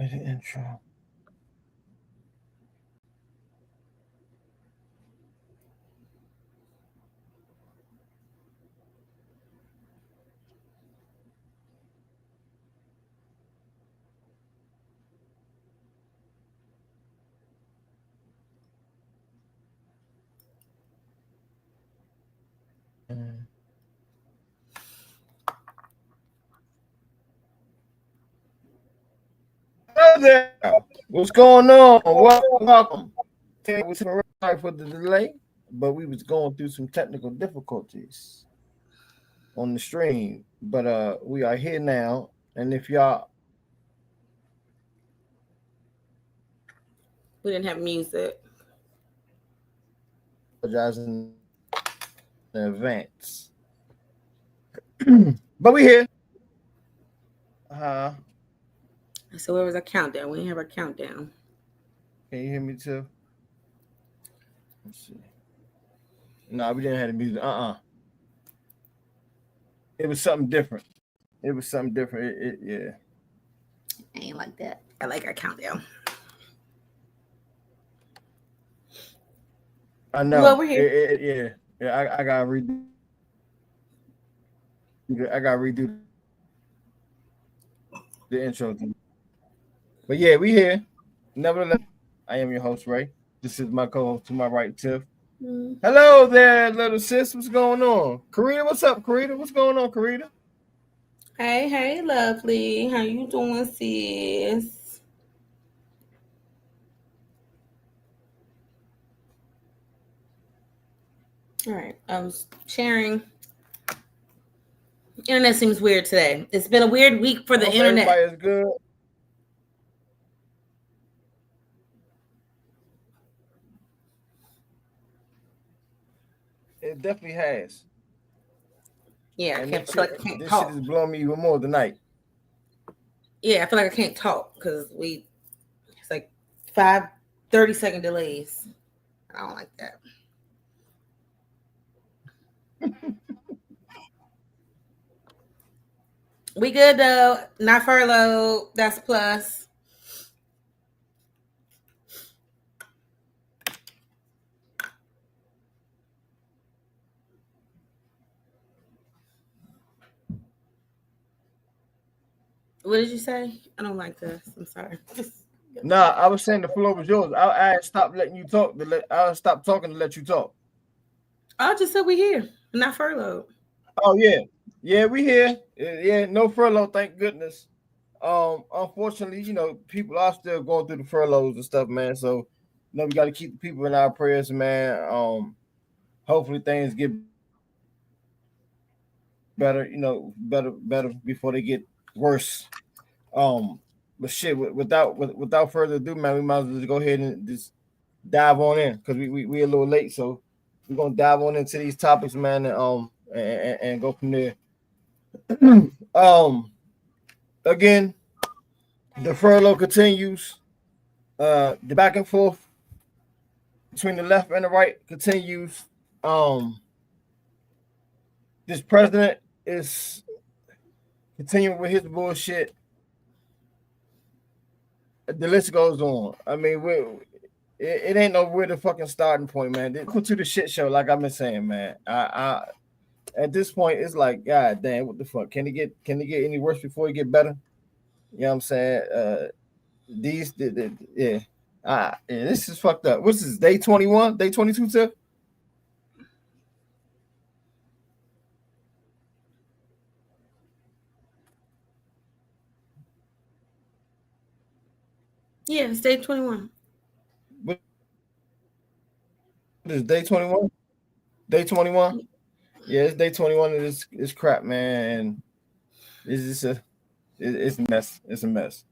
play the intro. Hello there. What's going on? Welcome. Sorry for the delay, but we was going through some technical difficulties on the stream. But we are here now, and if y'all We didn't have music. apologize in advance, but we here. So where was our countdown? We didn't have our countdown. Can you hear me too? Let's see. No, we didn't have the music. It was something different. Yeah. I ain't like that. I like our countdown. I know. Well, we're here. Yeah. I gotta redo. The intro. But yeah, we here. Nevertheless, I am your host, Ray. This is my co-host to my right, Tiff. Hello there, little sis. What's going on? Karita, what's up, Karita? What's going on, Karita? Hey, lovely. How you doing, sis? All right. I was sharing. Internet seems weird today. It's been a weird week for the internet. Everybody is good. It definitely has. Yeah, And I feel like I can't this talk. shit is blowing me even more tonight. Yeah, I feel like I can't talk because it's like 30-second delays. I don't like that. We good though. Not furloughed. That's a plus. What did you say? I don't like this. I'm sorry. Nah, I was saying the floor was yours. I stopped letting you talk. I stopped talking to let you talk. I just said we here. Not furloughed. Oh yeah, we here. Yeah, no furlough, thank goodness. Unfortunately, people are still going through the furloughs and stuff, man. So, we got to keep the people in our prayers, man. Hopefully things get better. Better before they get worse. But shit, without further ado, man, we might as well just go ahead and just dive on in because we a little late, so we're gonna dive on into these topics, man, and go from there. Again, the furlough continues. The back and forth between the left and the right continues. This president is continuing with his bullshit. The list goes on. I mean, it ain't no where the fucking starting point, man. Welcome to the shit show, like I've been saying, man. I at this point, it's like, God damn, what the fuck? Can it get any worse before it get better? You know what I'm saying? This is fucked up. What's this? Day 21? Day 22, Tiff? Yeah, it's day 21. What is day 21? Day 21? Yeah, it's day 21 and it's crap, man. And it's just it's a mess. It's a mess.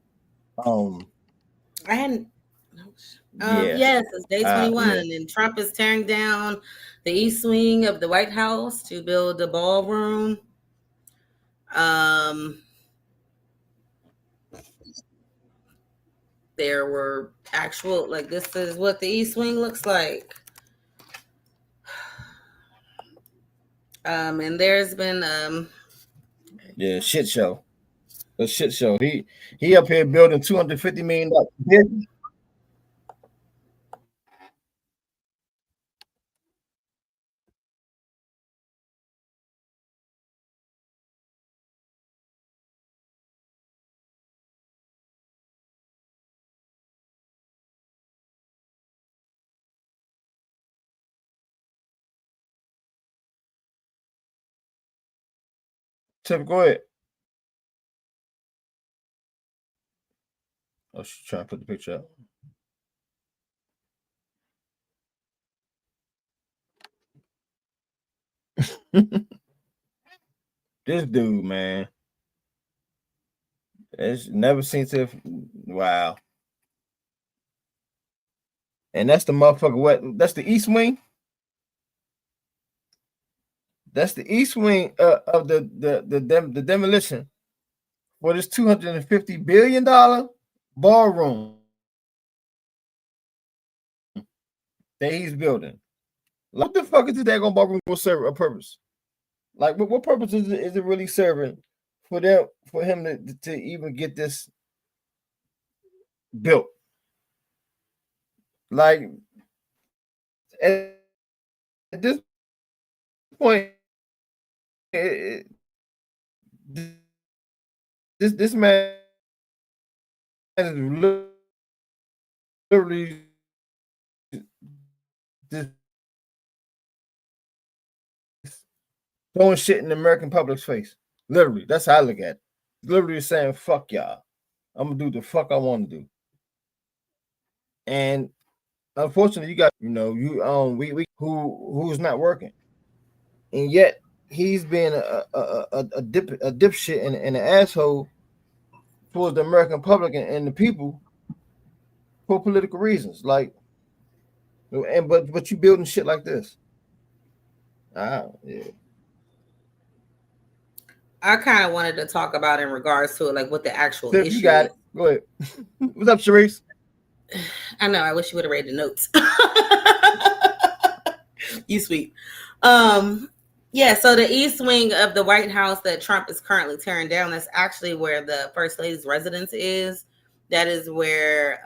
I hadn't. Yeah. Yes, it's day 21, Yeah. and Trump is tearing down the east wing of the White House to build a ballroom. There were actual, like, this is what the east wing looks like. And there's been shit show. a shit show. He up here building $250 million. Tip, go ahead. Oh, she's trying to put the picture up. This dude, man, it's never seen to. Wow. And that's the motherfucker. What? That's the East Wing. That's the East Wing of the demolition for this $250 billion ballroom that he's building. What the fuck is this daggone ballroom gonna serve a purpose? Like, what purpose is it really serving for him to even get this built? Like, at this point, this man is literally just throwing shit in the American public's face. Literally, that's how I look at it. Literally saying, "Fuck y'all, I'm gonna do the fuck I want to do." And unfortunately, you got we who's not working, and yet he's being a dipshit and an asshole towards the American public and the people for political reasons. Like, but you building shit like this. Yeah. I kind of wanted to talk about in regards to like what the actual issue You got is. it. Go ahead. What's up, Sharice? I know. I wish you would have read the notes. You sweet. Yeah, so the East Wing of the White House that Trump is currently tearing down, that's actually where the First Lady's residence is. That is where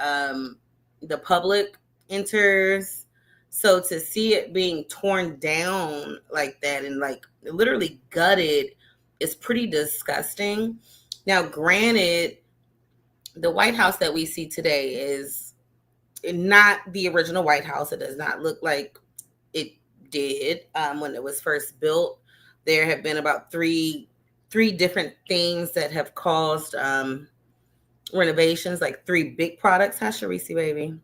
the public enters. So to see it being torn down like that and like literally gutted is pretty disgusting. Now, granted, the White House that we see today is not the original White House. It does not look like it did when it was first built. There have been about three different things that have caused renovations, like 3 big products. Hi, Sharice, baby.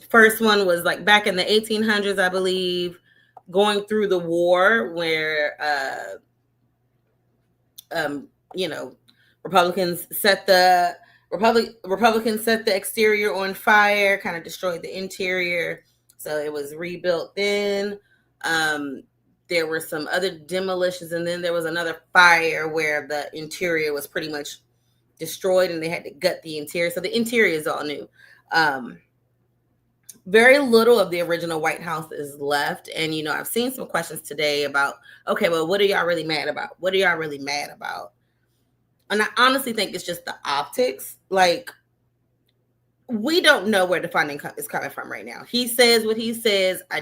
First one was like back in the 1800s, I believe, going through the war where Republicans set the exterior on fire, kind of destroyed the interior. So it was rebuilt then. There were some other demolitions, and then there was another fire where the interior was pretty much destroyed and they had to gut the interior. So the interior is all new. Very little of the original White House is left. And, I've seen some questions today about, okay, well, what are y'all really mad about? What are y'all really mad about? And I honestly think it's just the optics. Like, we don't know where the funding is coming from right now. He says what he says. I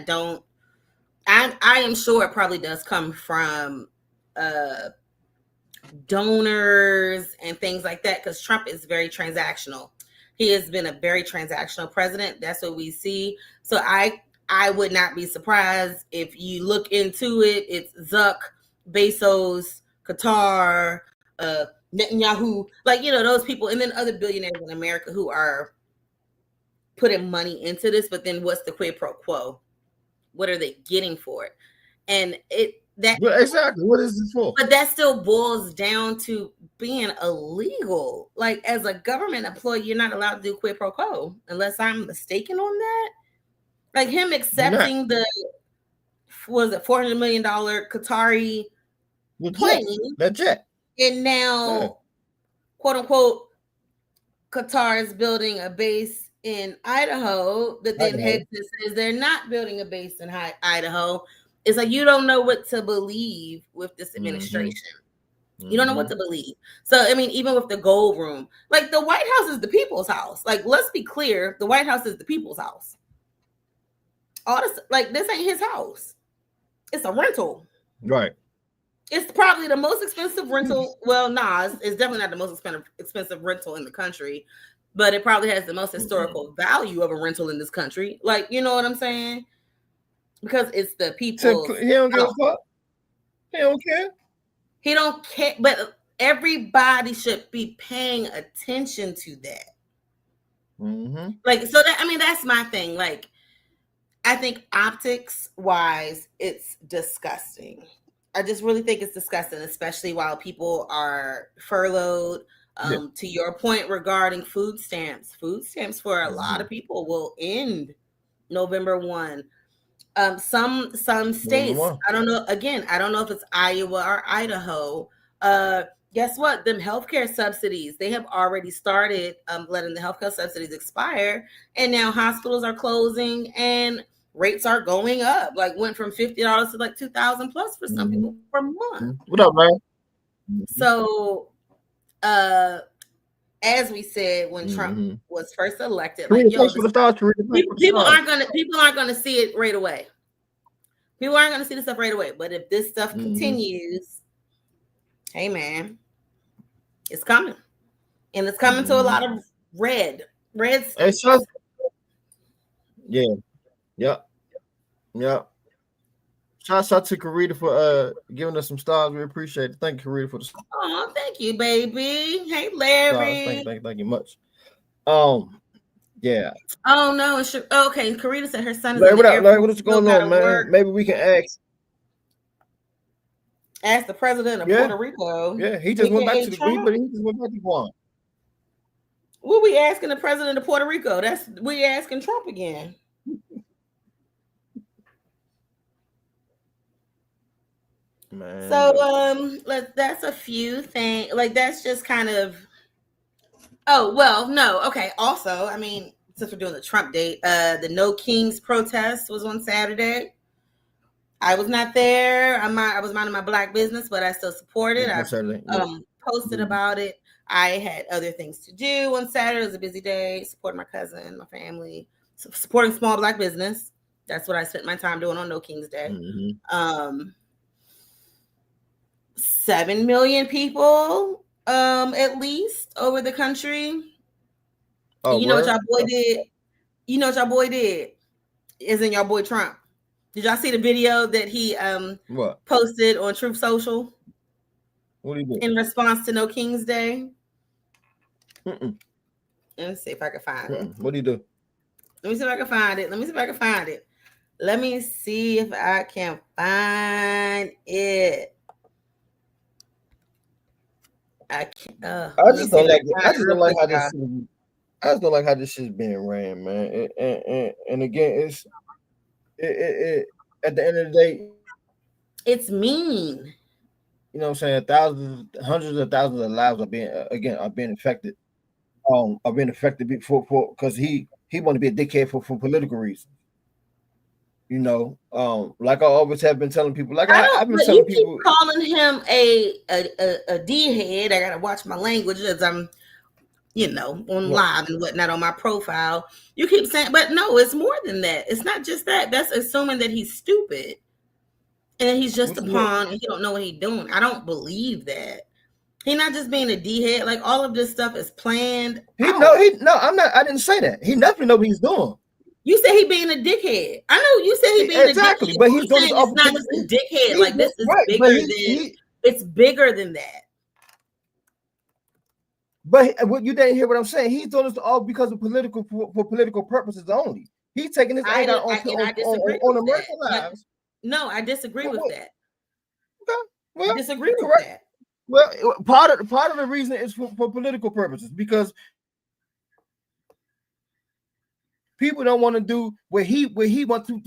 am sure it probably does come from donors and things like that, because Trump is very transactional. He has been a very transactional president. That's what we see. So I would not be surprised if you look into it. It's Zuck, Bezos, Qatar, Netanyahu, like, those people, and then other billionaires in America who are putting money into this. But then what's the quid pro quo? What are they getting for it? And exactly, what is this for? But that still boils down to being illegal. Like, as a government employee, you're not allowed to do quid pro quo, unless I'm mistaken on that. Like, him accepting the $400 million Qatari plane, that jet, and now, quote unquote, Qatar is building a base in Idaho that then heads and says they're not building a base in Idaho. It's like you don't know what to believe with this administration. You don't know what to believe. So, I mean, even with the gold room, like the White House is the people's house. Like, let's be clear, the White House is the people's house. All this, like, this ain't his house. It's a rental. Right. It's probably the most expensive rental. Well, nah, it's definitely not the most expensive rental in the country, but it probably has the most historical value of a rental in this country. Like, you know what I'm saying? Because it's the people. He don't give a fuck. He don't care. He don't care, but everybody should be paying attention to that. Like, so that, I mean, that's my thing. Like, I think optics wise, it's disgusting. I just really think it's disgusting, especially while people are furloughed. To your point regarding food stamps for a lot of people will end November 1. Some states, I don't know. Again, I don't know if it's Iowa or Idaho. Guess what? Them healthcare subsidies, they have already started letting the healthcare subsidies expire, and now hospitals are closing and rates are going up. Like went from $50 to like $2,000 plus for some people per month. What up, man? So, as we said when Trump was first elected, like yo, people aren't gonna see it right away. People aren't gonna see the stuff right away. But if this stuff continues, hey man, it's coming, and it's coming to a lot of red states. Yeah. Shout out to Karita for giving us some stars. We appreciate it. Thank you, Karita, for the stars. Oh, thank you, baby. Hey, Larry. Thank you much. Yeah. Oh no, it's okay. Karita said her son is Larry, what is going on, man? Work. Maybe we can ask the president of Puerto Rico. Yeah, he just went back to Guam. What we asking the president of Puerto Rico? We asking Trump again. Man. So that's a few things. Like that's just kind of. Oh well, no, okay. Also, I mean, since we're doing the Trump date, the No Kings protest was on Saturday. I was not there. I was minding my Black business, but I still supported. I posted about it. I had other things to do on Saturday. It was a busy day. Supporting my cousin, my family, supporting small Black business. That's what I spent my time doing on No Kings Day. 7 million people, at least, over the country. Oh, you know what y'all boy did? You know what y'all boy did? Isn't y'all boy Trump? Did y'all see the video that he posted on Truth Social? What did he do? In response to No Kings Day? Let me see if I can find it. What do you do? Let me see if I can find it. Let me see if I can find it. I just don't like how this shit's being ran, man. And again, it at the end of the day, it's mean. You know what I'm saying? Hundreds of thousands of lives are being affected. Are being affected because he want to be a dickhead for political reasons. You know, like I always have been telling people. Like I've been telling people, keep calling him a D-head. I gotta watch my language as I'm, on live and whatnot on my profile. You keep saying, but no, it's more than that. It's not just that. That's assuming that he's stupid and he's just a pawn and he don't know what he's doing. I don't believe that. He's not just being a D-head. Like all of this stuff is planned. I'm not. I didn't say that. He definitely know what he's doing. You said he being a dickhead. I know you said he being a dickhead. But he's doing it's not just a dickhead. Like this is bigger it's bigger than that. But what you didn't hear what I'm saying? He's doing this all because of for political purposes only. He's taking this anger on American lives. No, I disagree with that. Okay. Well, I disagree with that. Well, part of the reason is for political purposes because people don't want to do what he wanted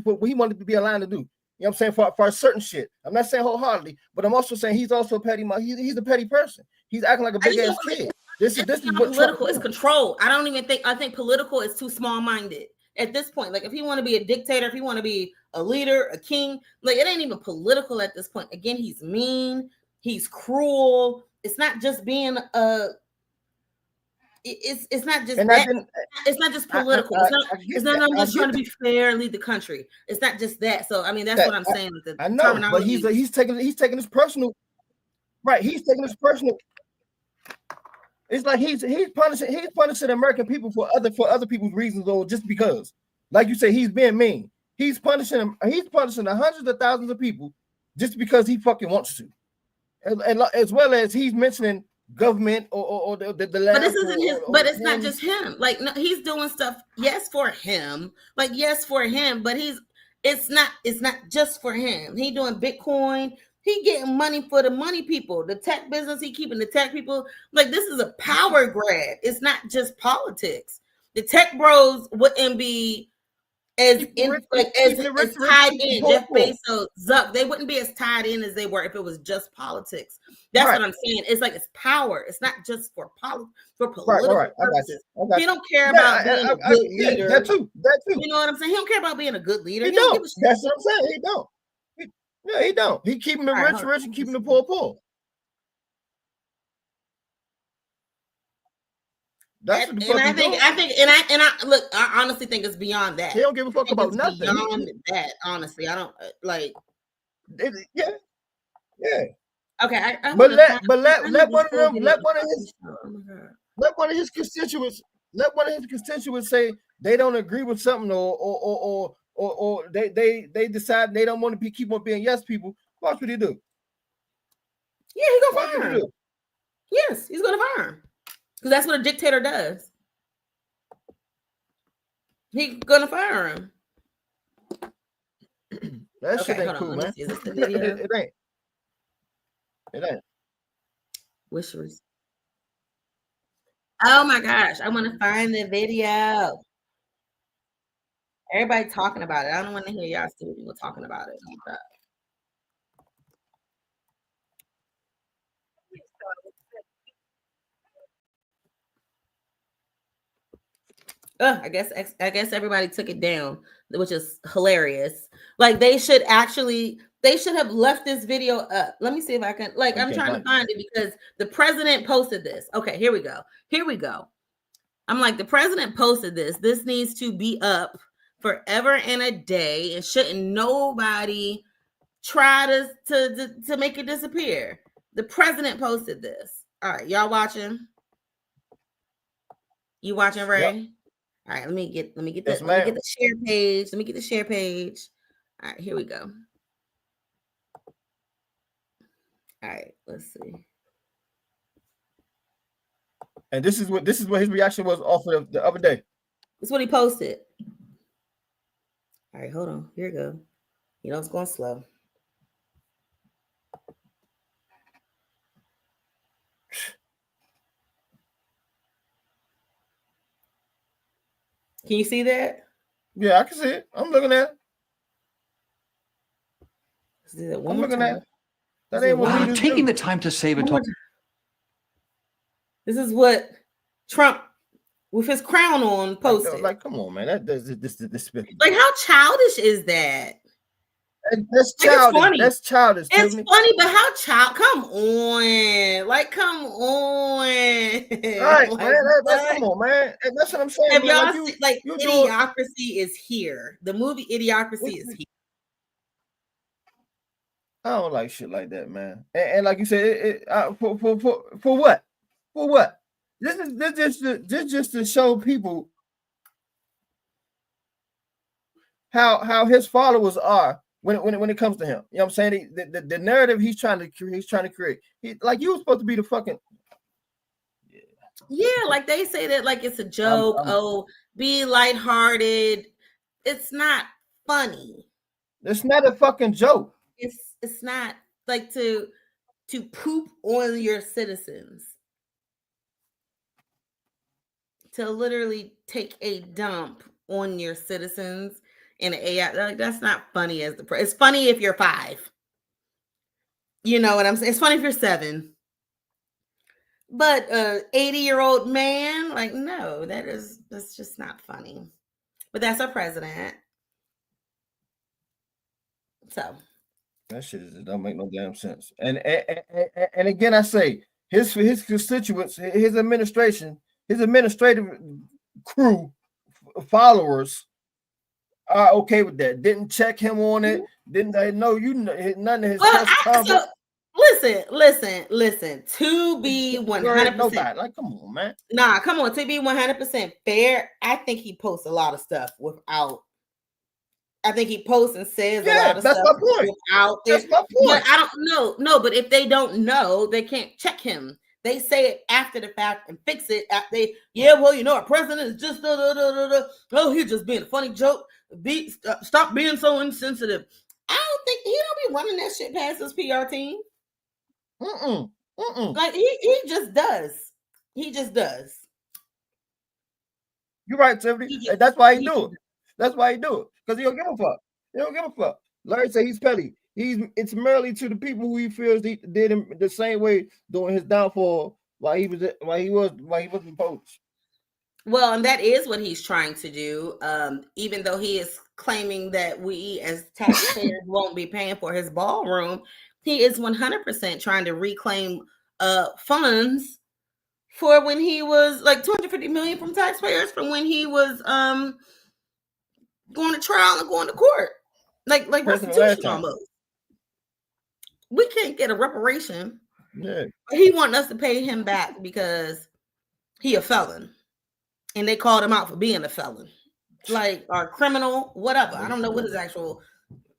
to be aligned to do. You know what I'm saying? For a certain shit. I'm not saying wholeheartedly, but I'm also saying he's also a petty. He's a petty person. He's acting like a big ass kid. This is what political is control. I think political is too small-minded at this point. Like if he want to be a dictator, if he want to be a leader, a king, like it ain't even political at this point. Again, he's mean. He's cruel. It's not just being it's not just that. It's not just political. It's not I'm just trying to be fair and lead the country. It's not just that. So I mean, that's what I'm saying. I know, but he's taking his personal. Right, he's taking his personal. It's like he's punishing American people for other people's reasons, or just because, like you say, he's being mean. He's punishing them. He's punishing the hundreds of thousands of people just because he fucking wants to, and as well as he's mentioning government or the left. But this isn't his. But it's not just him. Like, no, he's doing stuff. Yes, for him. Like, yes, for him. But it's not just for him. He doing Bitcoin. He getting money for the money people, the tech business. He keeping the tech people. Like, this is a power grab. It's not just politics. The tech bros wouldn't be as tied in. Jeff Bezos, Zuck, they wouldn't be as tied in as they were if it was just politics. That's what I'm saying. It's like it's power. It's not just for political purposes. He don't care about being a good leader. That too. You know what I'm saying? He don't care about being a good leader. He don't. That's what I'm saying. He don't. He don't. He keeping the rich and keeping the poor. That's what the fuck I think look, I honestly think it's beyond that. He don't give a fuck about nothing. Beyond that, honestly, I don't like. Yeah. Okay, let one of his constituents say they don't agree with something, or they decide they don't want to keep on being yes people. Watch what he do. Yeah, he gonna fire him. Yes, he's gonna fire him. Because that's what a dictator does. He's gonna fire him. That shit ain't cool, man. It ain't. It ain't. Wishers. Oh my gosh, I want to find the video. Everybody talking about it. I don't want to hear y'all stupid people talking about it. I guess everybody took it down, which is hilarious. Like, they should have left this video up. Let me see if I can. Like, I'm trying to find it because the president posted this. Okay, here we go. I'm like, the president posted this. This needs to be up forever and a day, and shouldn't nobody try to make it disappear. The president posted this. All right, y'all watching? You watching, Ray? Yep. All right, let me get the share page. Let me get the share page. All right, here we go. All right, let's see. And this is what his reaction was off of the other day. This is what he posted. All right, hold on. Here we go. You know it's going slow. Can you see that? Yeah, I can see it. I'm looking at it. I'm looking at it. That ain't what I'm taking the time to save it. This is what Trump, with his crown on, posted. Like, come on, man. This like, how childish is that? That's childish. That's childish. It's funny, but how come on? Like, come on. Right, like, man. Come on, man. That's what I'm saying. Have y'all seen, Idiocracy is here. The movie Idiocracy is here. I don't like shit like that, man. And like you said, for what? For what? This just to show people how his followers are when it comes to him. You know what I'm saying? The narrative he's trying to create. Like, you were supposed to be the fucking. Yeah, like they say that like it's a joke. Be lighthearted. It's not funny. It's not a fucking joke. It's not like to poop on your citizens. To literally take a dump on your citizens in an AI, like, that's not funny as it's funny if you're 5. You know what I'm saying? It's funny if you're 7. But 80-year-old man, like, no, that's just not funny. But that's our president. So That shit don't make no damn sense. And again, I say his constituents, his administration, his administrative crew, followers are okay with that. Didn't check him on it. Didn't they know none of his press conference? Listen. To be 100%, like, come on, man. Nah, come on. To be 100% fair, I think he posts a lot of stuff without. I think he posts and says a lot of stuff without That's my point. But I don't know. No, but if they don't know, they can't check him. They say it after the fact and fix it. Our president is just oh, he's just being a funny joke. Stop being so insensitive. I don't think he don't be running that shit past his PR team. Like he just does. He just does. You're right, Tiffany. That's why he do it. That's why he do it. Because he don't give a fuck. He don't give a fuck. Larry said he's petty. It's merely to the people who he feels he did him the same way during his downfall while he wasn't poached. Well, and that is what he's trying to do. Even though he is claiming that we as taxpayers won't be paying for his ballroom, he is 100% trying to reclaim funds for when he was like $250 million from taxpayers from when he was going to trial and going to court, like restitution almost. We can't get a reparation. Yeah, he want us to pay him back because he a felon, and they called him out for being a felon, like or criminal, whatever. I don't know what his actual,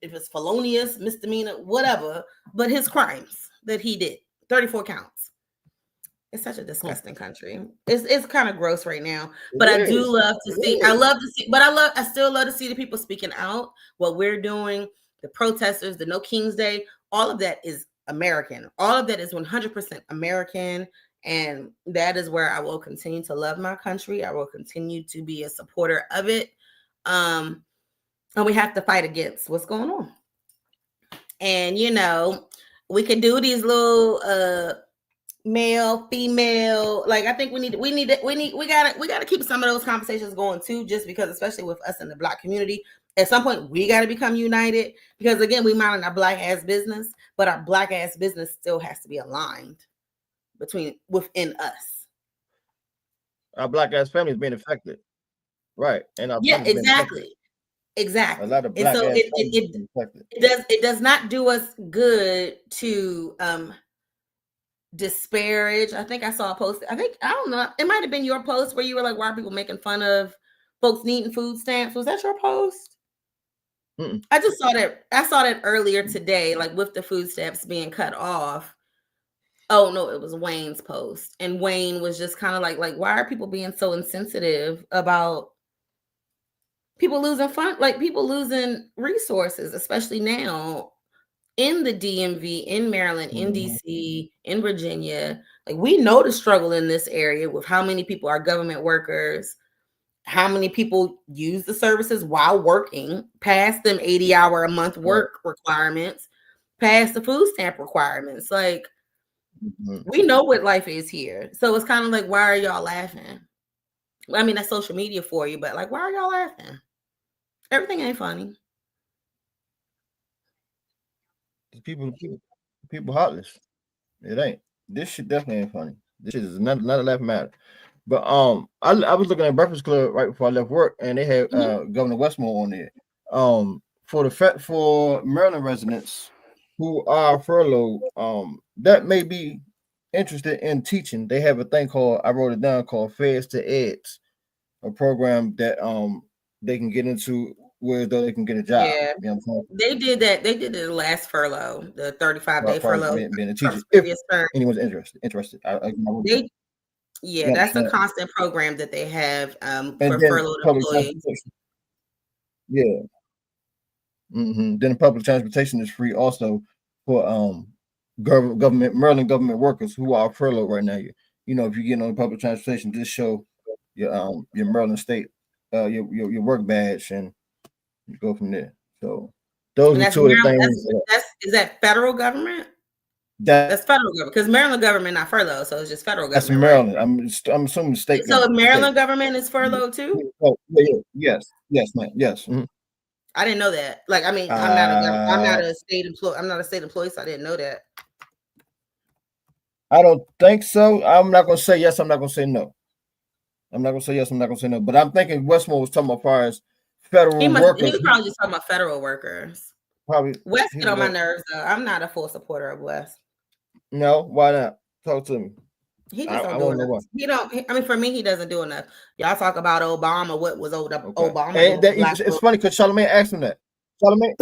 if it's felonious, misdemeanor, whatever, but his crimes that he did, 34 counts. It's such a disgusting country. It's kind of gross right now, but I do love to see. I still love to see the people speaking out. What we're doing, the protesters, the No King's Day, all of that is American. All of that is 100% American, and that is where I will continue to love my country. I will continue to be a supporter of it, and we have to fight against what's going on. And we can do these little male, female, like I think we gotta keep some of those conversations going too, just because, especially with us in the Black community, at some point we got to become united, because again, we mind our Black ass business, but our Black ass business still has to be aligned within us. Our Black ass family is being affected, right? And exactly. A lot of Black ass it does not do us good to disparage. I think I saw a post. I don't know. It might have been your post where you were like, "Why are people making fun of folks needing food stamps?" Was that your post? I just saw that. I saw that earlier today, like with the food stamps being cut off. Oh no, it was Wayne's post, and Wayne was just kind of like, "Why are people being so insensitive about people losing people losing resources, especially now?" In the DMV, in Maryland, in DC, in Virginia, like we know the struggle in this area with how many people are government workers, how many people use the services while working, past them 80-hour a month work requirements, past the food stamp requirements. Like we know what life is here. So it's kind of like, why are y'all laughing? I mean, that's social media for you, but like, why are y'all laughing? Everything ain't funny. People heartless. It ain't. This shit definitely ain't funny. This shit is not a laugh matter. But I was looking at Breakfast Club right before I left work, and they had Governor Westmore on there. For Maryland residents who are furloughed, that may be interested in teaching. They have a thing called, I wrote it down, called Feds to Eds, a program that they can get into where they can get a job. Yeah, they did that. They did the last furlough, the 35-day furlough. Being a teacher, if anyone's interested. That's a constant program that they have for furloughed employees. Yeah. Then public transportation is free also for Maryland government workers who are furloughed right now. If you get on public transportation, just show your Maryland state your work badge, and you go from there. So those are two of the things. Is that federal government? That's federal government, because Maryland government not furloughed, so it's just federal government. That's Maryland. Right? I'm assuming state. So Maryland government is furloughed too. Oh, yeah. Yes, ma'am. Yes. I didn't know that. Like, I mean, I'm not a state employee. I'm not a state employee, so I didn't know that. I don't think so. I'm not gonna say yes. I'm not gonna say no. I'm not gonna say yes. I'm not gonna say no. But I'm thinking Westmore was talking about as far as federal He workers. was probably just talking about federal workers. Probably West get on my nerves though. I'm not a full supporter of West. No, why not? Talk to me. He just don't do enough. He don't. I mean, for me, he doesn't do enough. Y'all talk about Obama. What was Obama and doing? It's funny because Charlamagne asked him that. Charlamagne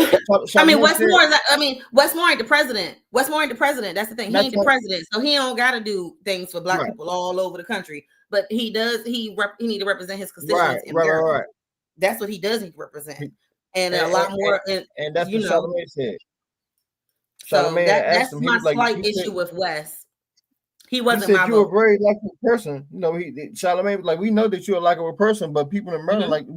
I mean, Westmore ain't the president. Westmore ain't the president. That's the thing. He ain't the president, so he don't got to do things for black people all over the country. But he does. He need to represent his constituents. Right. That's what he does. He represent, and a lot more. And that's what Charlamagne said. So that's my slight issue with West. He wasn't. He said you're a very likable person. You know, Charlamagne was like, we know that you're a likable person, but people in Maryland like,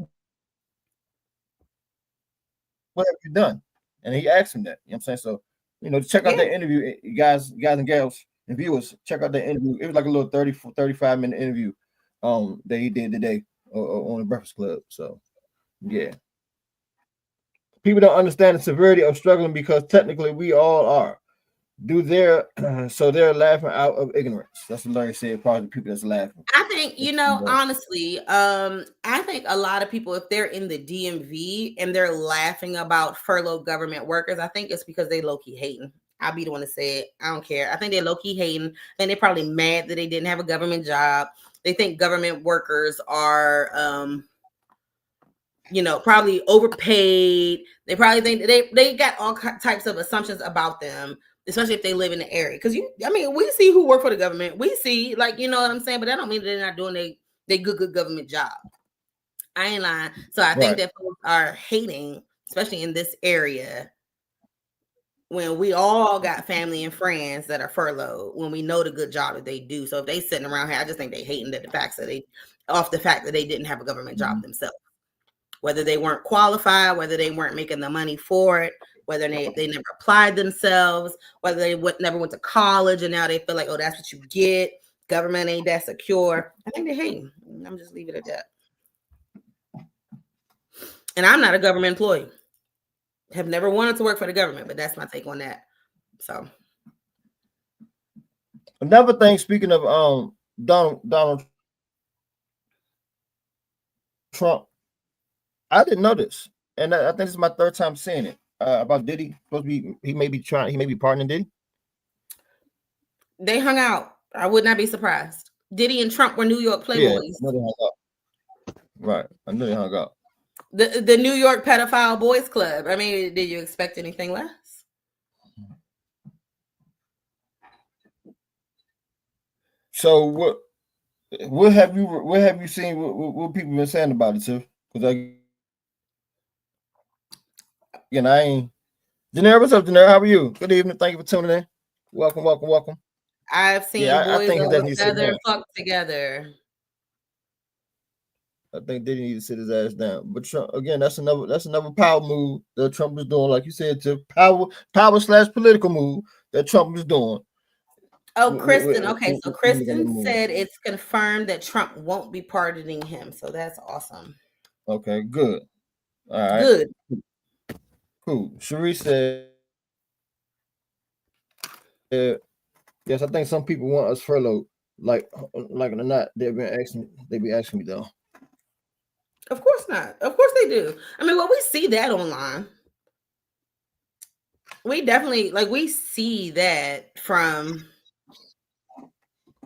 what have you done? And he asked him that. You know what I'm saying? So, you know, check out that interview, guys and gals and viewers. Check out that interview. It was like a little 35-minute interview that he did today on the Breakfast Club. So, yeah. People don't understand the severity of struggling because technically we all are. So they're laughing out of ignorance. That's what Larry said. Probably the people that's laughing. I think, honestly, I think a lot of people, if they're in the DMV and they're laughing about furloughed government workers, I think it's because they low-key hating. I'll be the one to say it. I don't care. I think they're low-key hating, and they're probably mad that they didn't have a government job. They think government workers are probably overpaid. They probably think they got all types of assumptions about them, especially if they live in the area. Because we see who work for the government. We see, like, you know what I'm saying? But that don't mean they're not doing they good government job. I ain't lying. So I think that folks are hating, especially in this area, when we all got family and friends that are furloughed, when we know the good job that they do. So if they sitting around here, I just think they hating the fact that they didn't have a government job themselves. Whether they weren't qualified, whether they weren't making the money for it, whether they never applied themselves, whether they never went to college and now they feel like, oh, that's what you get. Government ain't that secure. I think they hate him. I'm just leave it at that. And I'm not a government employee. Have never wanted to work for the government, but that's my take on that. So another thing, speaking of Donald Trump, I didn't know this, and I think this is my third time seeing it about Diddy. Supposed to be he may be partnering Diddy. They hung out. I would not be surprised. Diddy and Trump were New York playboys. Right, I knew they hung out. The New York pedophile boys club. I mean, did you expect anything less? So what have you seen? What people been saying about it too? Because I ain't. Janelle, what's up, Janelle? How are you? Good evening. Thank you for tuning in. Welcome. I've seen boys together, fuck together. I think they need to sit his ass down. But Trump, again, that's another power move that Trump is doing, like you said, to power/political move that Trump is doing. Oh, Kristen. Okay, so Kristen said it's confirmed that Trump won't be pardoning him. So that's awesome. Okay, good. All right. Good. Cool. Cherie said, yes, I think some people want us furloughed. Like or not, they be asking me though. Of course not. Of course they do. I mean, well, we see that online. We definitely we see that from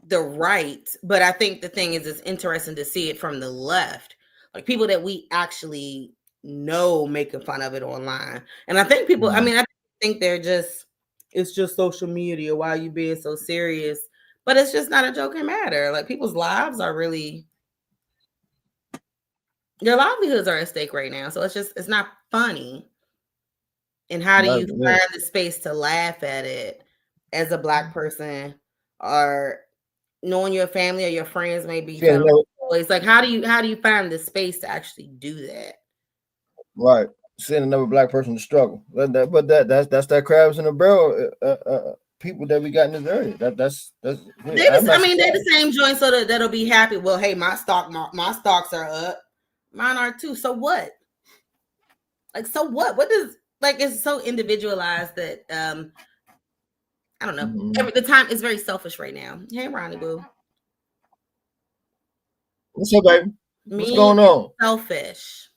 the right, but I think the thing is, it's interesting to see it from the left, like people that we actually know making fun of it online. And I think people, I think it's just social media. Why are you being so serious? But it's just not a joking matter. Like, people's lives are really, their livelihoods are at stake right now. So it's not funny. And how do you find the space to laugh at it as a Black person, or knowing your family or your friends may be employees? Like, how do you find the space to actually do that? Right, seeing another Black person to struggle, but that's that crabs in the barrel. People that we got in this area. They're the same joint, so that'll be happy. Well, hey, my stocks are up, mine are too. So what? Like, so what? What does, like, it's so individualized that I don't know. Mm-hmm. The time is very selfish right now. Hey, Ronnie Boo. What's up, baby? What's Me going on? Selfish.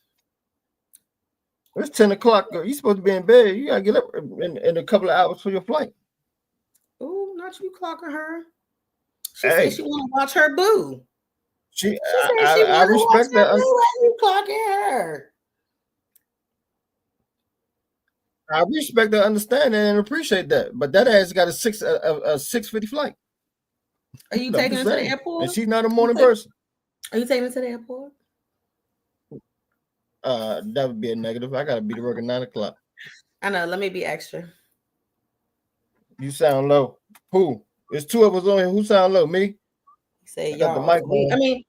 It's 10 o'clock. You supposed to be in bed. You gotta get up in a couple of hours for your flight. Oh, not you clocking her. She Hey, said she want to watch her boo. she said she I want to watch respect her that. boo. Why you clocking her? I respect that, understanding, and appreciate that. But that ass got a 6:50 flight. Are you I'm taking just her to the saying. airport? And she's not a morning person. Are you taking her to the airport? That would be a negative. I gotta be to work at 9 o'clock. I know. Let me be extra. You sound low. Who? There's two of us on here. Who sound low? Me? You say I got the y'all. mic on. I mean,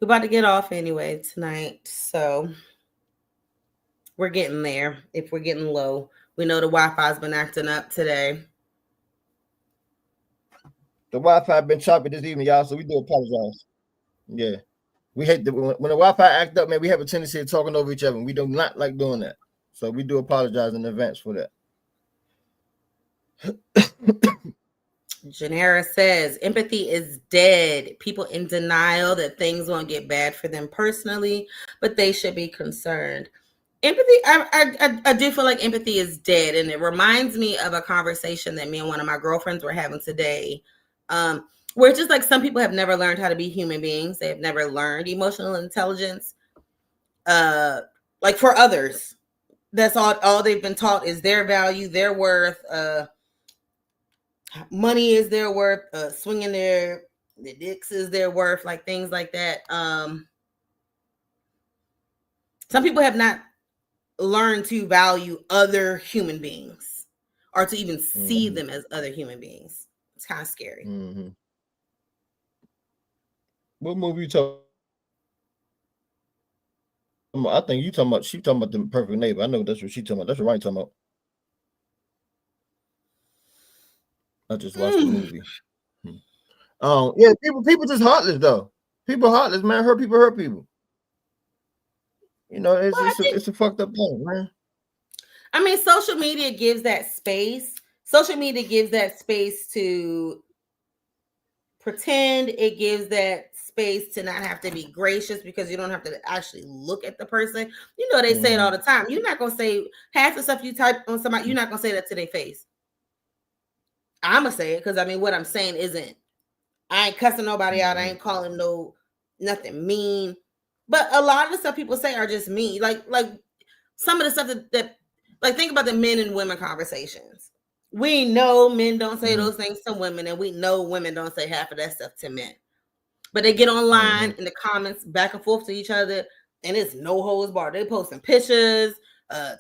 we're about to get off anyway tonight, so we're getting there. If we're getting low, we know the Wi-Fi's been acting up today. The Wi-Fi been choppy this evening, y'all, so we do apologize. Yeah. We hate when the Wi-Fi act up, man, we have a tendency of talking over each other, and we do not like doing that. So we do apologize in advance for that. Janera says empathy is dead. People in denial that things won't get bad for them personally, but they should be concerned. Empathy, I do feel like empathy is dead, and it reminds me of a conversation that me and one of my girlfriends were having today, where it's just like some people have never learned how to be human beings. They have never learned emotional intelligence. Like for others, that's all they've been taught is their value, their worth. Money is their worth. Swinging their dicks is their worth. Like things like that. Some people have not learned to value other human beings or to even see them as other human beings. It's kind of scary. Mm-hmm. What movie you talking about? I think you talking about, she talking about The Perfect Neighbor. I know that's what she talking about. That's what Ryan talking about. I just watched the movie. Yeah, people just heartless though. People heartless, man. Hurt people. You know, it's a fucked up thing, man. I mean, social media gives that space. Social media gives that space to pretend. It gives that space to not have to be gracious because you don't have to actually look at the person. You know, they say it all the time. You're not gonna say half the stuff you type on somebody. You're not gonna say that to their face. I'm gonna say it because I mean, what I'm saying isn't. I ain't cussing nobody out. I ain't calling nothing mean. But a lot of the stuff people say are just mean. Like some of the stuff that like think about the men and women conversations. We know men don't say those things to women, and we know women don't say half of that stuff to men. But they get online in the comments back and forth to each other, and it's no holds barred. They posting pictures,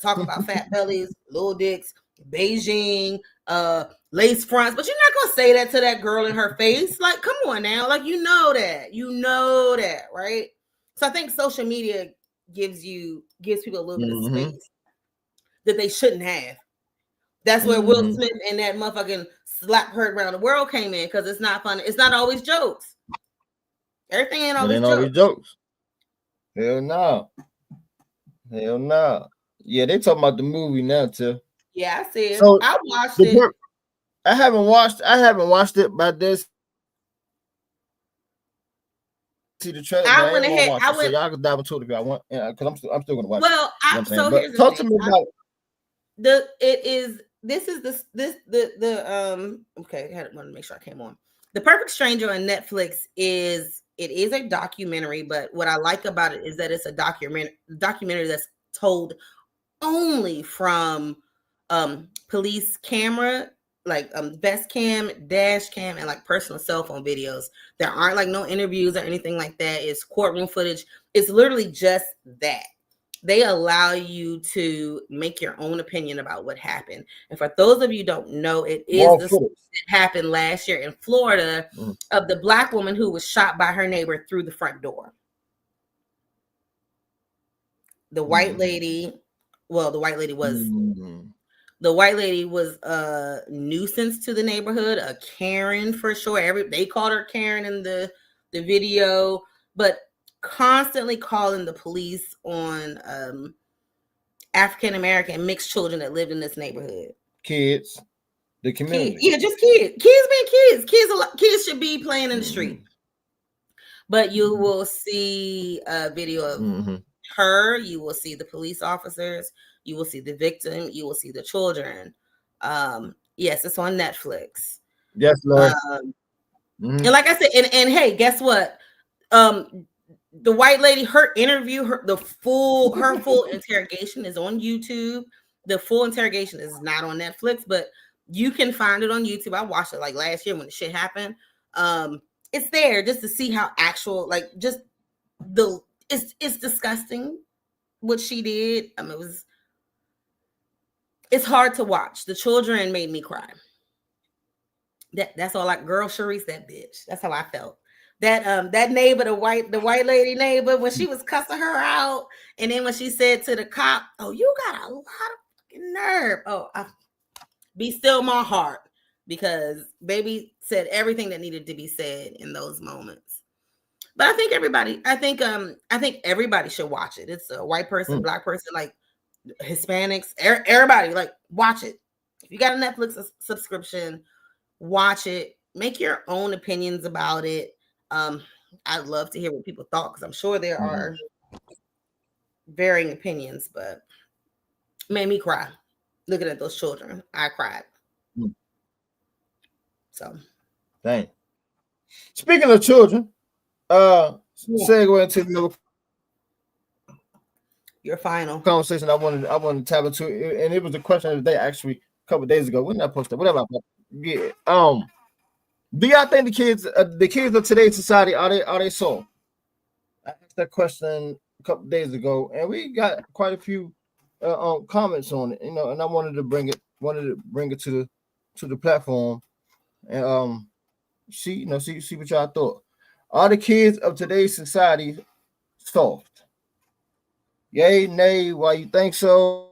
talking about fat bellies, little dicks, Beijing, lace fronts. But you're not gonna say that to that girl in her face. Like, come on now. Like, you know that, right? So I think social media gives people a little bit of space that they shouldn't have. That's where Will Smith and that motherfucking slap heard around the world came in, because it's not funny. It's not always jokes. Everything ain't always jokes. Hell no. Yeah, they talking about the movie now too. Yeah, I see it. So I watched it. I haven't watched it, but this see the trailer. I went ahead. So y'all can dive into it if y'all want. Yeah, because I'm still gonna watch it. Well, so but here's talk the to thing. me about okay, I want to make sure I came on. The Perfect Stranger on Netflix is a documentary, but what I like about it is that it's a documentary that's told only from police camera, like vest cam, dash cam, and like personal cell phone videos. There aren't like no interviews or anything like that. It's courtroom footage. It's literally just that. They allow you to make your own opinion about what happened. And for those of you who don't know, it is the story that happened last year in Florida of the Black woman who was shot by her neighbor through the front door. The white lady, well, the white lady was a nuisance to the neighborhood, a Karen for sure. They called her Karen in the video, but constantly calling the police on African American mixed children that lived in this neighborhood. Kids, the community. Yeah, just kids. Kids being kids. Kids should be playing in the street. But you will see a video of her. You will see the police officers. You will see the victim. You will see the children. Yes, it's on Netflix. Yes, Lord. And like I said, and hey, guess what? The white lady, her interview, her full interrogation is on YouTube. The full interrogation is not on Netflix, but you can find it on YouTube. I watched it like last year when the shit happened. It's there just to see how actual, like, just it's disgusting what she did. It's hard to watch. The children made me cry. That's all. Like, girl, Sharice, that bitch. That's how I felt. That neighbor, the white lady neighbor, when she was cussing her out, and then when she said to the cop, "Oh, you got a lot of fucking nerve." Oh, be still my heart, because baby said everything that needed to be said in those moments. But I think everybody should watch it. It's a white person, black person, like Hispanics, everybody, like, watch it. If you got a Netflix subscription, watch it. Make your own opinions about it. I'd love to hear what people thought, because I'm sure there are varying opinions, but it made me cry looking at those children. I cried. So, dang. Speaking of children, segue into your final conversation I wanted to tap into, and it was the question of the day, actually, a couple of days ago. When did I post that? Whatever. Yeah. Do y'all think the kids of today's society are they soft? I asked that question a couple of days ago, and we got quite a few comments on it, and I wanted to bring it to the platform, and see what y'all thought. Are the kids of today's society soft? Yay, nay? Why you think so?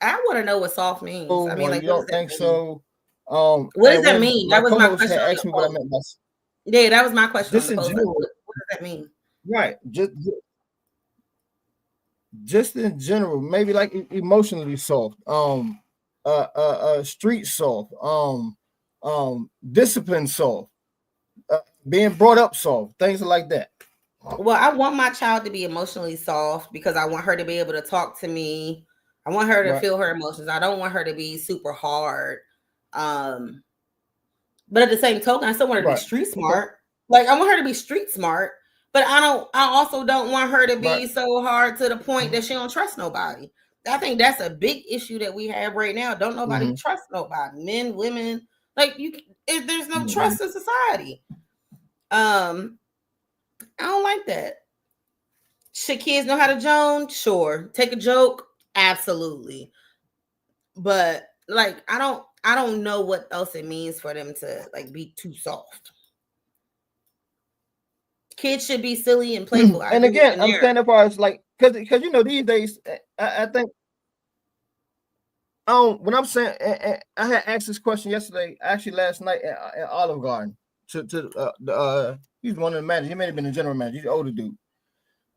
I want to know what soft means. I mean, like, you don't think so? What does that mean? That was my question. Asked me what I meant by. Yeah, that was my question. Just in general, what does that mean? Right. Just in general, maybe like emotionally soft, street soft, discipline soft, being brought up soft, things like that. Well, I want my child to be emotionally soft because I want her to be able to talk to me. I want her to feel her emotions. I don't want her to be super hard. But at the same token, I still want her to be street smart. Like, I want her to be street smart, but I also don't want her to be so hard to the point that she don't trust nobody. I think that's a big issue that we have right now. Don't nobody trust nobody, men, women. Like, there's no trust in society. I don't like that. Should kids know how to joan? Sure. Take a joke? Absolutely. But, like, I don't know what else it means for them to, like, be too soft. Kids should be silly and playful. And again, I'm saying as far as, like, because these days, I think when I'm saying, I had asked this question yesterday, actually last night at Olive Garden to he's one of the managers. He may have been the general manager. He's an older dude.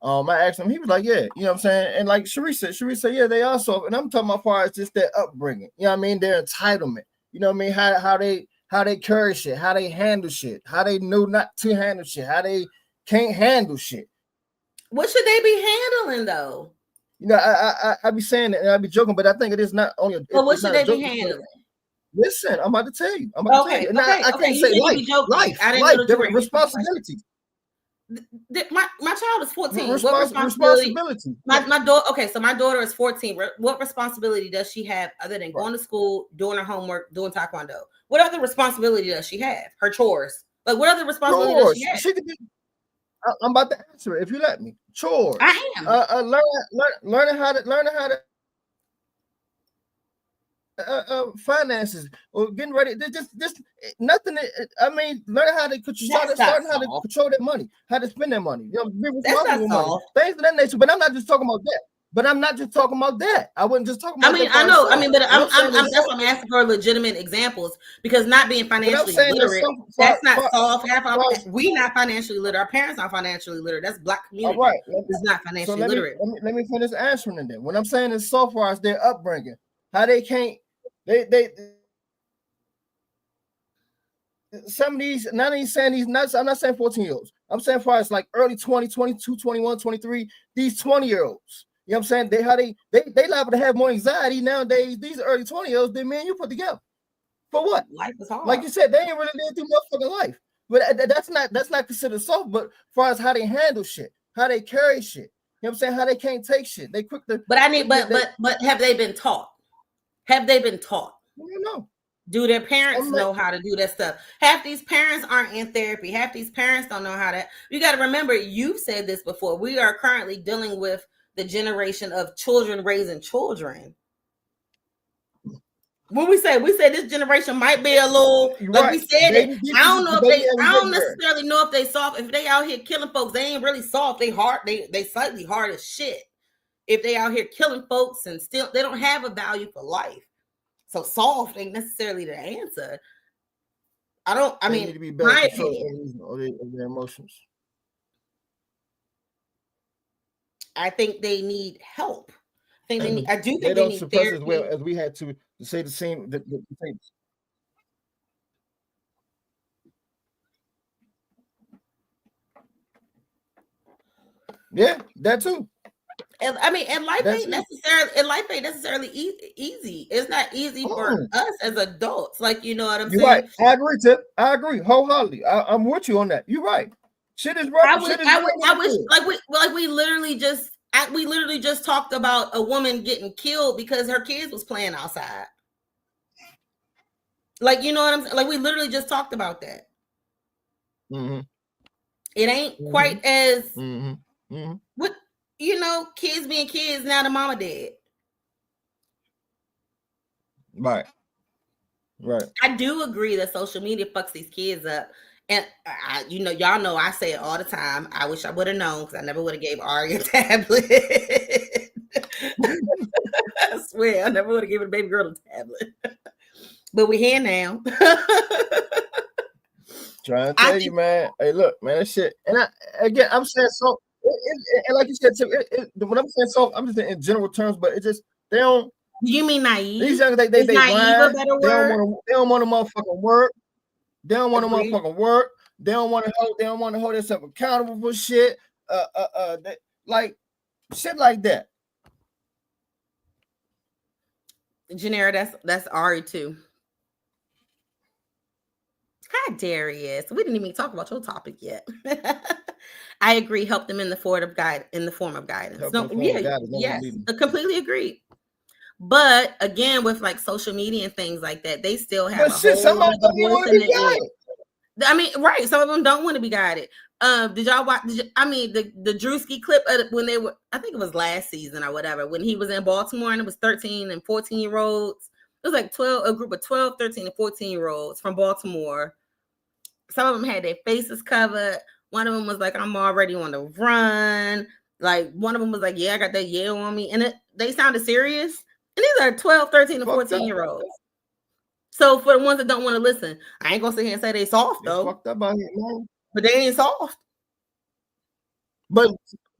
I asked him. He was like, "Yeah, you know what I'm saying." And like Sharice said, "Yeah, they are soft." And I'm talking about far as just their upbringing. You know what I mean? Their entitlement. You know what I mean? How they carry shit, how they handle shit, how they know not to handle shit, how they can't handle shit. What should they be handling though? You know, I be saying it and I be joking, but I think it is not only. But what should they be handling? Listen, I'm about to tell you. I can't say life. I didn't know different responsibilities. My child is 14. What responsibility? My daughter. Okay, so my daughter is 14. What responsibility does she have other than going to school, doing her homework, doing taekwondo? What other responsibility does she have? Her chores. Like, what other responsibility does she have? I'm about to answer it if you let me. Chores. I am. Learning how to finances or getting ready. Just nothing. I mean, learning how to control their money, how to spend their money. You know, be responsible with money, things of that nature. But I'm not just talking about that. But I'm not just talking about that. I wasn't just talking about. I mean, I know. I mean, but I'm that's why I'm asking for legitimate examples, because not being financially literate, that's not soft. We not financially literate. Our parents not financially literate. That's Black community. All right, is not financially literate. Let me finish answering it then. When I'm saying it's soft far as their upbringing, how they can't, they some of these, not even saying these nuts, I'm not saying 14-year-olds. I'm saying far as like early 20, 22, 21, 23, these 20-year-olds. You know what I'm saying? They liable to have more anxiety nowadays, these early 20-year-olds, than me and you put together. For what? Life is hard. Like you said, they ain't really lived through motherfucking life. But that's not considered soft, but as far as how they handle shit, how they carry shit. You know what I'm saying? How they can't take shit. They quick to. But have they been taught? Have they been taught? I don't know. Do their parents know how to do that stuff? Half these parents aren't in therapy. Half these parents don't know how to. You got to remember, you've said this before. We are currently dealing with the generation of children raising children. When we say this generation might be a little, like we said, I don't know if I don't necessarily know if they soft. If they out here killing folks, they ain't really soft. They hard. They slightly hard as shit. If they out here killing folks and still they don't have a value for life. So soft ain't necessarily the answer. I mean, need to be better control of their emotions. I think they need help. I do think they don't suppress therapy. As well as we had to say the same. The things. Yeah, that too. And I mean, and life ain't necessarily easy. It's not easy for us as adults. Like, you know what I'm saying? Right. I agree, Tip. I agree wholeheartedly. I'm with you on that. You're right. Shit is rough. I wish we literally just talked about a woman getting killed because her kids was playing outside. Like, you know what I'm saying? Like, we literally just talked about that. Mm-hmm. It ain't quite as what, you know, kids being kids, now the mama dead. Right. I do agree that social media fucks these kids up. And y'all know I say it all the time. I wish I would have known, because I never would have gave Ari a tablet. I swear, I never would have given a baby girl a tablet. But we're here now. Trying to tell you, man. Hey, look, man, that shit. And I'm saying so. And like you said, when I'm saying so, I'm just saying in general terms, but it just they don't. You mean naive? These young they naive whine. A better word? They don't want to motherfucking work. They don't want to motherfucking work. They don't want to hold themselves accountable for shit. Like shit like that. Janera, that's Ari too. Hi, Darius. We didn't even talk about your topic yet. I agree. Help them in the form of guidance. Yes, I completely agree. But again, with like social media and things like that, they still have some of them don't want to be guided. I mean, right? Some of them don't want to be guided. Did y'all watch? The Drewski clip when they were? I think it was last season or whatever, when he was in Baltimore and it was 13 and 14-year-olds. It was like a group of 12, 13, and 14-year-olds from Baltimore. Some of them had their faces covered. One of them was like, I'm already on the run. Like, one of them was like, yeah, I got that yell on me. And they sounded serious. And these are 12, 13, and 14-year-olds. So for the ones that don't want to listen, I ain't going to sit here and say they soft, though. Fucked up out here, man. But they ain't soft. But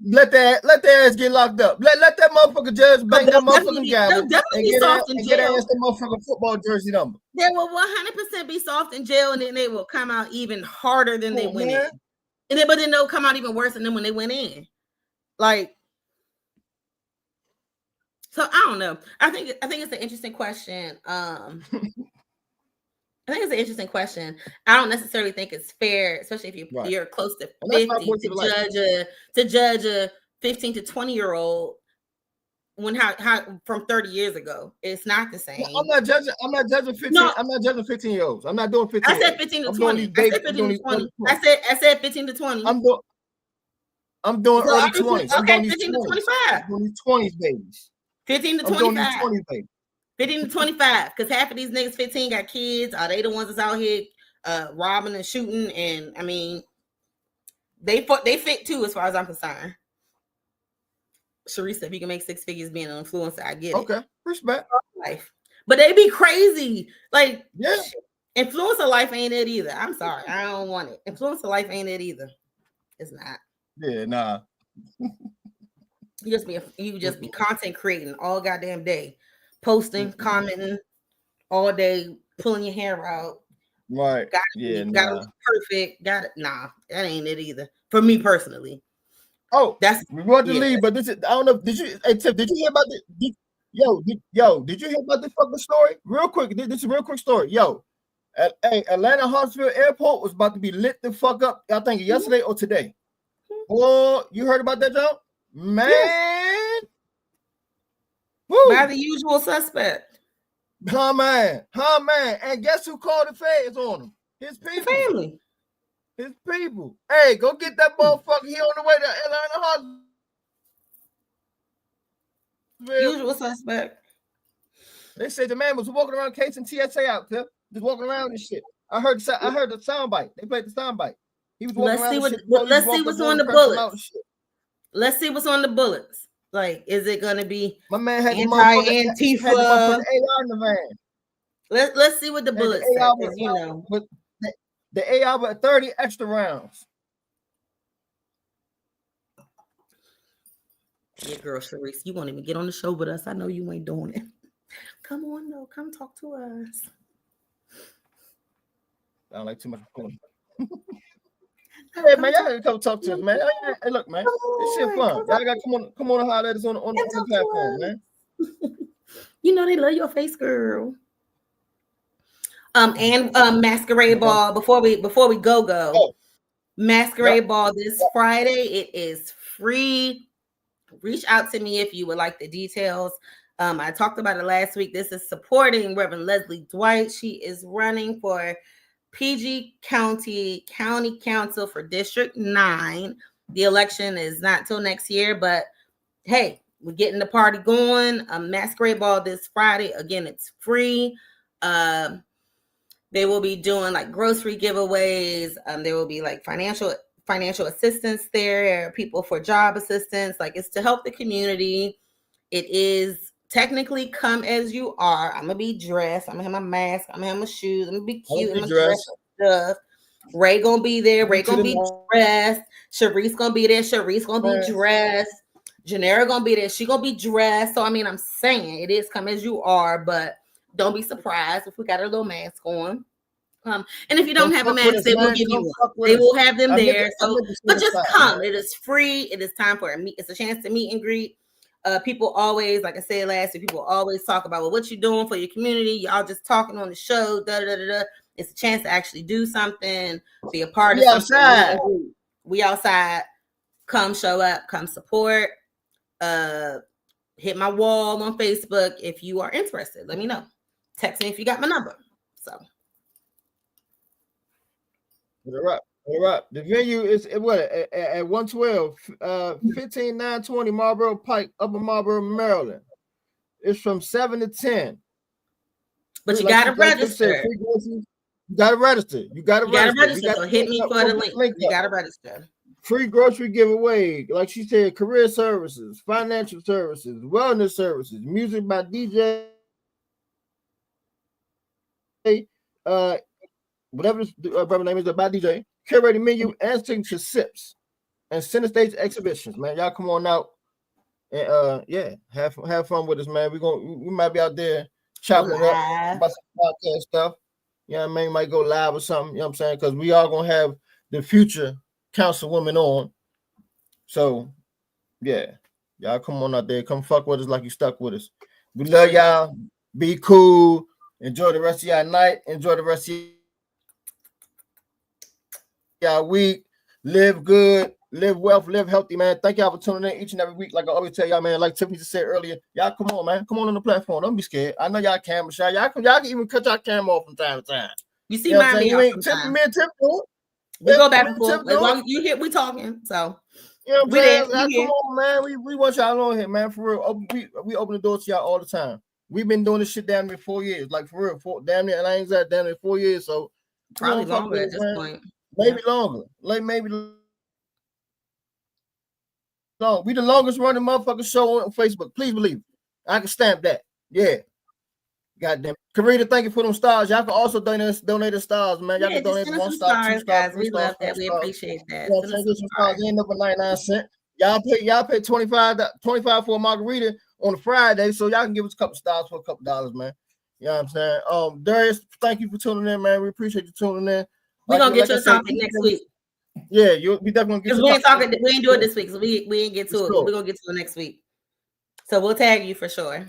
let their ass get locked up. Let that motherfucker judge bang that motherfucking gavel and get their ass the motherfucking football jersey number. They will 100% be soft in jail, and then they will come out even harder than they went in. But then they'll come out even worse than when they went in. Like, so I don't know. I think it's an interesting question. I think it's an interesting question. I don't necessarily think it's fair, especially if you're close to 50, to judge a 15 to 20-year-old when how from 30 years ago. It's not the same. No, I'm not judging 15. No. I'm not judging 15-year-olds. I'm not doing 15. I said 15 to 20. I said 15 to 20. I said 15 to 20. I'm doing early 20s. Okay, 15 to 25. I'm doing these 20s babies. 15 to 25. 20s babies. 15 to 25, because half of these niggas 15 got kids. Are they the ones that's out here robbing and shooting? And I mean, they fit too, as far as I'm concerned. Sharice said, if you can make 6 figures being an influencer, I get it. Okay, respect. Life. But they be crazy. Like, yeah. Influencer life ain't it either. I'm sorry. I don't want it. Influencer life ain't it either. It's not. Yeah, nah. You just be content creating all goddamn day, posting, commenting all day, pulling your hair out. Right. Gotta look perfect. Nah, that ain't it either. For me personally. Oh, we want to leave, but this is, I don't know. Did you, hey Tiff, did you hear about the did you hear about this fucking story? Real quick, this is a real quick story. Yo, Atlanta Hartsfield Airport was about to be lit the fuck up. I think yesterday or today. Oh, you heard about that, Joe? Man. Yes. By the usual suspect. Huh, man. And guess who called the feds on him? His people. The family. His people. Hey, go get that motherfucker. He on the way to Atlanta Hartsfield. Usual suspect. They said the man was walking around casing TSA out there, just walking around and shit. I heard the sound bite. They played the sound bite. He was walking around. Let's see what's on the bullets. Let's see what's on the bullets. Like, is it gonna be my man had anti-Antifa? Had the AR in the van. Let's see what the bullets say. You know, with the AR with 30 extra rounds. Yeah, girl, Sharice, you won't even get on the show with us. I know you ain't doing it. Come on, though. Come talk to us. I don't like too much. Hey, man, y'all gotta come talk to us, man. Hey, look, man, this shit fun. Y'all gotta come on and holler at us on the platform, man. You know they love your face, girl. And Masquerade Ball. Before we go. Masquerade Ball this Friday. It is free. Reach out to me if you would like the details. I talked about it last week. This is supporting Reverend Leslie Dwight. She is running for PG County Council for District 9. The election is not till next year, but hey, we're getting the party going. Masquerade Ball this Friday. Again, it's free. They will be doing like grocery giveaways. There will be like financial assistance there, people for job assistance. Like, it's to help the community. It is technically come as you are. I'm gonna be dressed. I'm gonna have my mask. I'm gonna have my shoes. I'm gonna be cute. I'm gonna dress stuff. Ray gonna be there. Ray gonna be dressed. Sharice gonna be there. Sharice gonna be dressed. Janera gonna be there. She gonna be dressed. So I mean, I'm saying it is come as you are, but don't be surprised if we got a little mask on. And if you don't have a mask, they will give you one. They will have them there. So, but just come. It is free. It is time for it's a chance to meet and greet. People always, like I said last week, people always talk about, well, what you doing for your community? Y'all just talking on the show. It's a chance to actually do something, be a part of something. Outside. We outside. Come show up. Come support. Hit my wall on Facebook if you are interested. Let me know. Text me if you got my number. So. All right. The venue is at 112, 15920 Marlboro Pike, Upper Marlboro, Maryland. It's from 7 to 10. But you gotta register. You gotta register. So hit me for the link. You gotta register. Free grocery giveaway, like she said, career services, financial services, wellness services, music by DJ. Whatever his brother name is, by DJ, curated menu and signature sips and center stage exhibitions, man. Y'all come on out and have fun with us, man. We might be out there chopping it up about some podcast stuff. You know what I mean? Might go live or something, you know what I'm saying? Because we are gonna have the future councilwoman on. So yeah, y'all come on out there, come fuck with us like you stuck with us. We love y'all. Be cool. Enjoy the rest of y'all night. Enjoy the rest of y'all week. Live good, live wealth, live healthy, man. Thank y'all for tuning in each and every week. Like I always tell y'all, man, like Tiffany just said earlier, y'all come on, man. Come on the platform. Don't be scared. I know y'all camera shy. Y'all can even cut y'all camera off from time to time. You see, me and Tiff we go back and forth. As long as you hear we talking, so you know what I'm saying? Come on, man. We want y'all on here, man. For real. We open the doors to y'all all the time. We've been doing this shit damn near 4 years. Like for real, damn near, and I ain't said damn near 4 years. So probably longer at this point. Maybe longer. Like maybe No, we the longest running motherfucking show on Facebook. Please believe it. I can stamp that. Yeah. Goddamn. Karita, thank you for them stars. Y'all can also donate the stars, man. Y'all can donate 1 star, 2 stars, guys. 3 We stars, love that. 4 We stars. appreciate that. Yeah, get some stars. They end up at 99 cents. Y'all pay 25 for a margarita on a Friday, so y'all can give us a couple stars for a couple dollars, man. You know what I'm saying? Darius, thank you for tuning in, man. We appreciate you tuning in. We're gonna get to the topic next week. Yeah, we definitely get to we ain't talking. We ain't do it this week, so we ain't get to it. But we're gonna get to it next week. So we'll tag you for sure.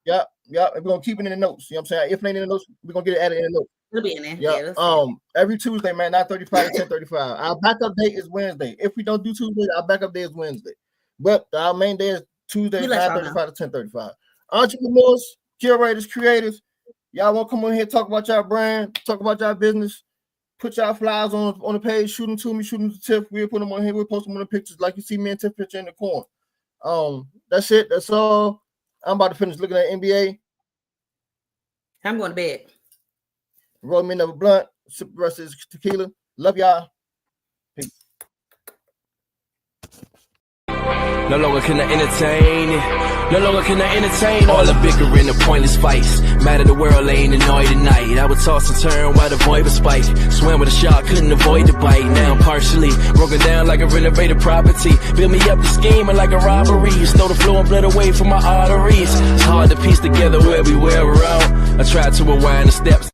Yep. We're gonna keep it in the notes. You know what I'm saying? If it ain't in the notes, we're gonna get it added in the notes. It'll be in there. Yep. Yeah, every Tuesday, man, 9:35 to 10:35. Our backup date is Wednesday. If we don't do Tuesday, our backup day is Wednesday. But our main day is Tuesday, 9:35 to 10:35. Entrepreneurs, curators, creators, y'all want to come on here, talk about y'all brand, talk about y'all business, put y'all flyers on the page, shoot them to me, shoot them to Tiff. We'll put them on here, we'll post them on the pictures like you see me and Tiff picture in the corner. That's it. That's all. I'm about to finish looking at NBA. I'm going to bed. Roll me another blunt, sip the rest of this tequila. Love y'all. Peace. No longer can I entertain. No longer can I entertain all the bickering and pointless fights. Mad at the world, laying annoyed at night. I would toss and turn while the void was spike. Swam with a shark, couldn't avoid the bite. Now I'm partially broken down like a renovated property. Build me up the scheming like a robbery. Stole the flow and blood away from my arteries. It's hard to piece together where we were around. I tried to rewind the steps.